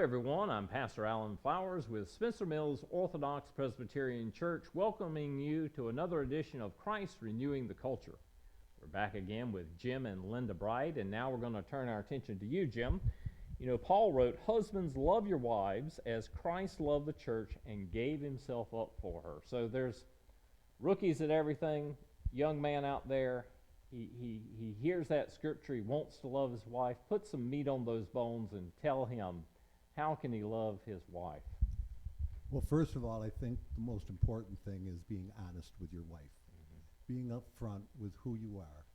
everyone. I'm Pastor Alan Flowers with Spencer Mills Orthodox Presbyterian Church, welcoming you to another edition of Christ Renewing the Culture. We're back again with Jim and Linda Bright, and now we're going to turn our attention to you, Jim. You know, Paul wrote, "Husbands, love your wives as Christ loved the church and gave himself up for her." So there's rookies at everything, young man out there. He hears that scripture, he wants to love his wife. Put some meat on those bones and tell him, how can he love his wife? Well, first of all, I think the most important thing is being honest with your wife, being upfront with who you are.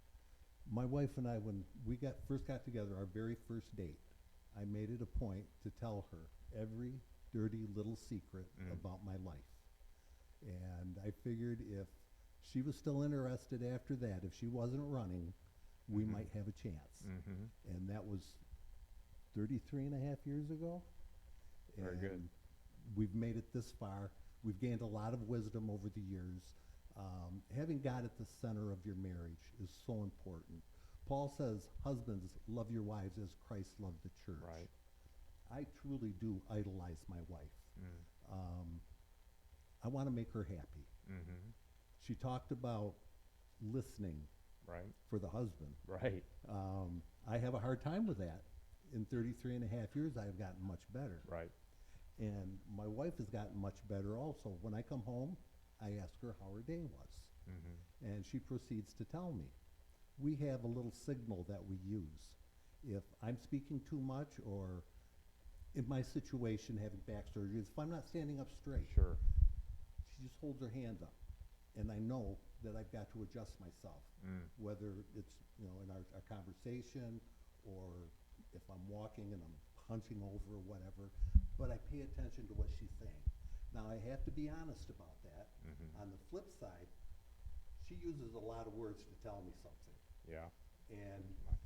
My wife and I, when we first got together, our very first date, I made it a point to tell her every dirty little secret about my life. And I figured if she was still interested after that, if she wasn't running, we might have a chance. And that was 33 and a half years ago. Very good. We've made it this far. We've gained a lot of wisdom over the years. Having God at the center of your marriage is so important. Paul says, husbands, love your wives as Christ loved the church. Right. I truly do idolize my wife. I want to make her happy. She talked about listening Right. for the husband. Right. I have a hard time with that. In 33 and a half years, I've gotten much better. Right. And my wife has gotten much better also. When I come home, I ask her how her day was. And she proceeds to tell me. We have a little signal that we use. If I'm speaking too much, or in my situation, having back surgery, if I'm not standing up straight, Sure. she just holds her hand up. And I know that I've got to adjust myself, whether it's, you know, in our conversation, or if I'm walking and I'm hunching over or whatever, but I pay attention to what she's saying. Now, I have to be honest about that. On the flip side, she uses a lot of words to tell me something. Yeah. And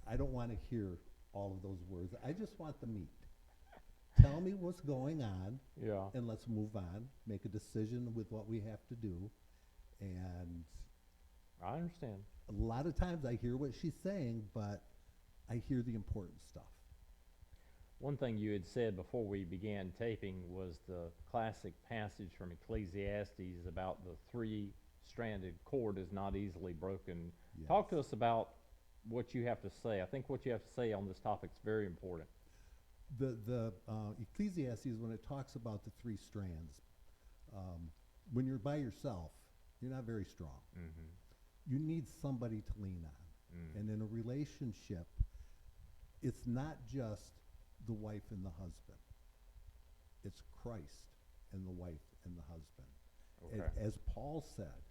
I don't want to hear all of those words. I just want the meat. Tell me what's going on, Yeah. and let's move on, make a decision with what we have to do. And I understand. a lot of times I hear what she's saying, but I hear the important stuff. One thing you had said before we began taping was the classic passage from Ecclesiastes about the three-stranded cord is not easily broken. Yes. Talk to us about what you have to say. I think what you have to say on this topic is very important. The Ecclesiastes, when it talks about the three strands, when you're by yourself, you're not very strong. You need somebody to lean on. And in a relationship, it's not just the wife and the husband. It's Christ and the wife and the husband. Okay. As Paul said,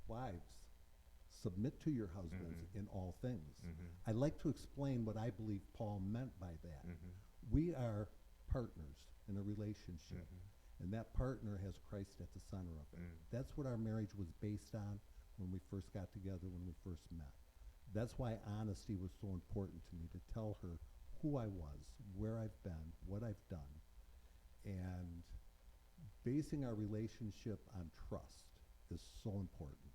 wives, submit to your husbands in all things. I like to explain what I believe Paul meant by that. We are partners in a relationship, and that partner has Christ at the center of it. That's what our marriage was based on when we first got together, when we first met. That's why honesty was so important to me, to tell her who I was, where I've been, what I've done. And basing our relationship on trust is so important.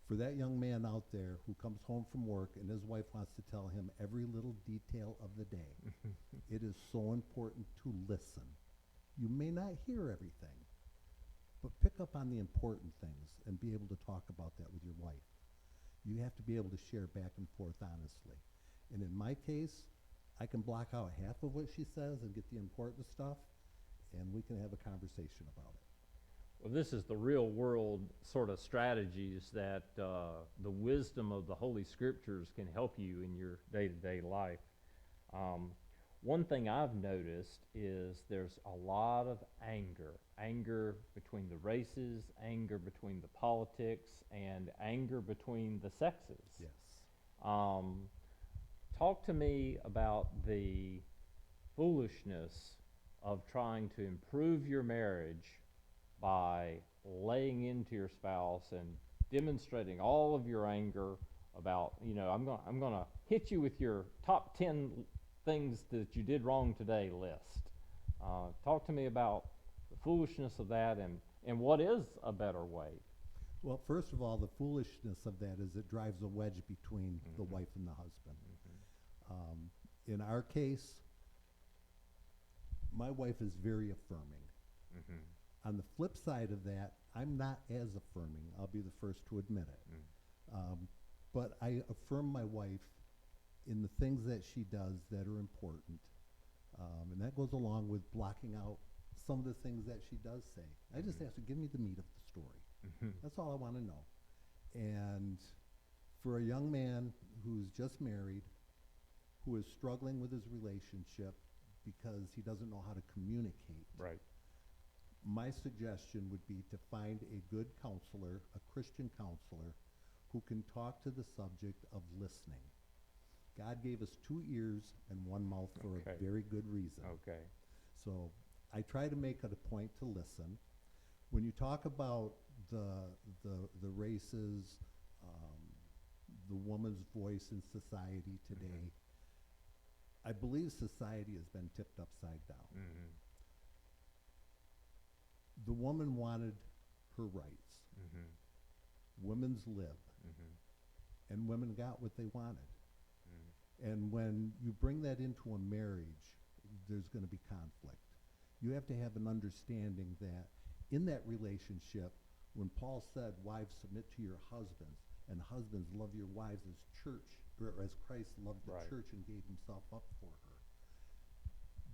For that young man out there who comes home from work and his wife wants to tell him every little detail of the day, it is so important to listen. You may not hear everything, but pick up on the important things and be able to talk about that with your wife. You have to be able to share back and forth honestly. And in my case, I can block out half of what she says and get the important stuff, and we can have a conversation about it. Well, this is the real world sort of strategies that the wisdom of the Holy Scriptures can help you in your day-to-day life. One thing I've noticed is there's a lot of anger between the races, anger between the politics, and anger between the sexes. Yes. Talk to me about the foolishness of trying to improve your marriage by laying into your spouse and demonstrating all of your anger about, you know, I'm going to hit you with your top 10 things that you did wrong today list. Talk to me about the foolishness of that, and what is a better way. Well, first of all, the foolishness of that is it drives a wedge between the wife and the husband. In our case, My wife is very affirming. Mm-hmm. On the flip side of that, I'm not as affirming. I'll be the first to admit it. But I affirm my wife in the things that she does that are important. And that goes along with blocking out some of the things that she does say. I just ask her, give me the meat of the story. Mm-hmm. That's all I want to know. And for a young man who's just married, who is struggling with his relationship because he doesn't know how to communicate, Right. my suggestion would be to find a good counselor, a Christian counselor, who can talk to the subject of listening. God gave us 2 ears and 1 mouth for Okay. a very good reason. Okay. So I try to make it a point to listen. When you talk about the races, the woman's voice in society today, I believe society has been tipped upside down. Mm-hmm. The woman wanted her rights. Mm-hmm. Women's lib. Mm-hmm. And women got what they wanted. Mm-hmm. And when you bring that into a marriage, there's going to be conflict. You have to have an understanding that in that relationship, when Paul said, wives, submit to your husbands, and husbands, love your wives as church, or as Christ loved the Right. church and gave himself up for her.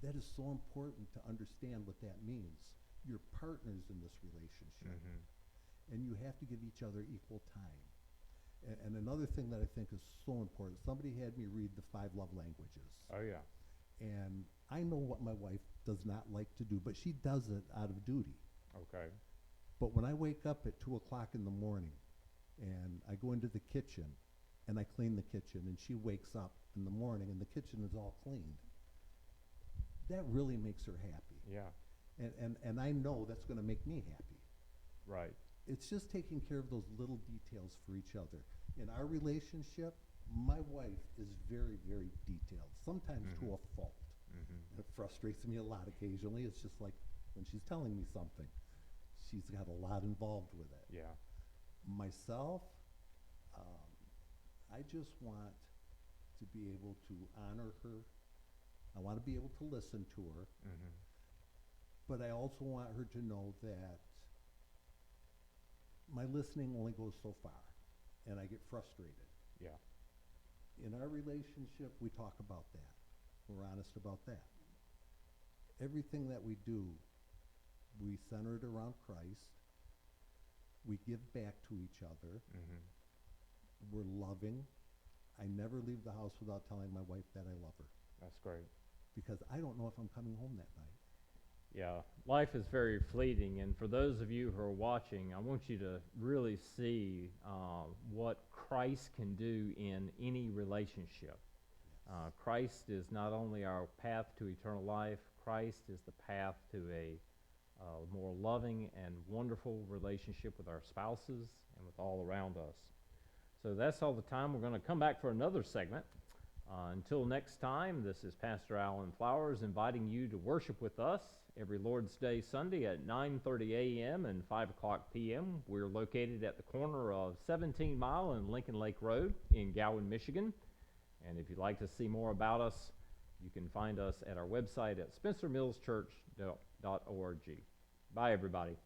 That is so important to understand what that means. You're partners in this relationship, Mm-hmm. and you have to give each other equal time. And another thing that I think is so important, somebody had me read the 5 love languages. Oh, yeah. And I know what my wife does not like to do, but she does it out of duty. Okay. But when I wake up at 2 o'clock in the morning and I go into the kitchen and I clean the kitchen and she wakes up in the morning and the kitchen is all cleaned, that really makes her happy. Yeah. And I know that's going to make me happy. Right. It's just taking care of those little details for each other. In our relationship, my wife is very, very detailed, sometimes to a fault. Mm-hmm. It frustrates me a lot occasionally. It's just like when she's telling me something, she's got a lot involved with it. Yeah. Myself, I just want to be able to honor her. I want to be able to listen to her, Mm-hmm. but I also want her to know that my listening only goes so far, and I get frustrated. Yeah. In our relationship, we talk about that. We're honest about that. Everything that we do, we center it around Christ. We give back to each other. Mm-hmm. We're loving. I never leave the house without telling my wife that I love her, That's great. because I don't know if I'm coming home that night. Yeah, life is very fleeting, and for those of you who are watching, I want you to really see what Christ can do in any relationship. Christ is not only our path to eternal life, Christ is the path to a more loving and wonderful relationship with our spouses and with all around us. So that's all the time. We're going to come back for another segment. Until next time, this is Pastor Alan Flowers inviting you to worship with us every Lord's Day Sunday at 9:30 a.m. and 5 o'clock p.m. We're located at the corner of 17 Mile and Lincoln Lake Road in Gowan, Michigan. And if you'd like to see more about us, you can find us at our website at spencermillschurch.org. Bye, everybody.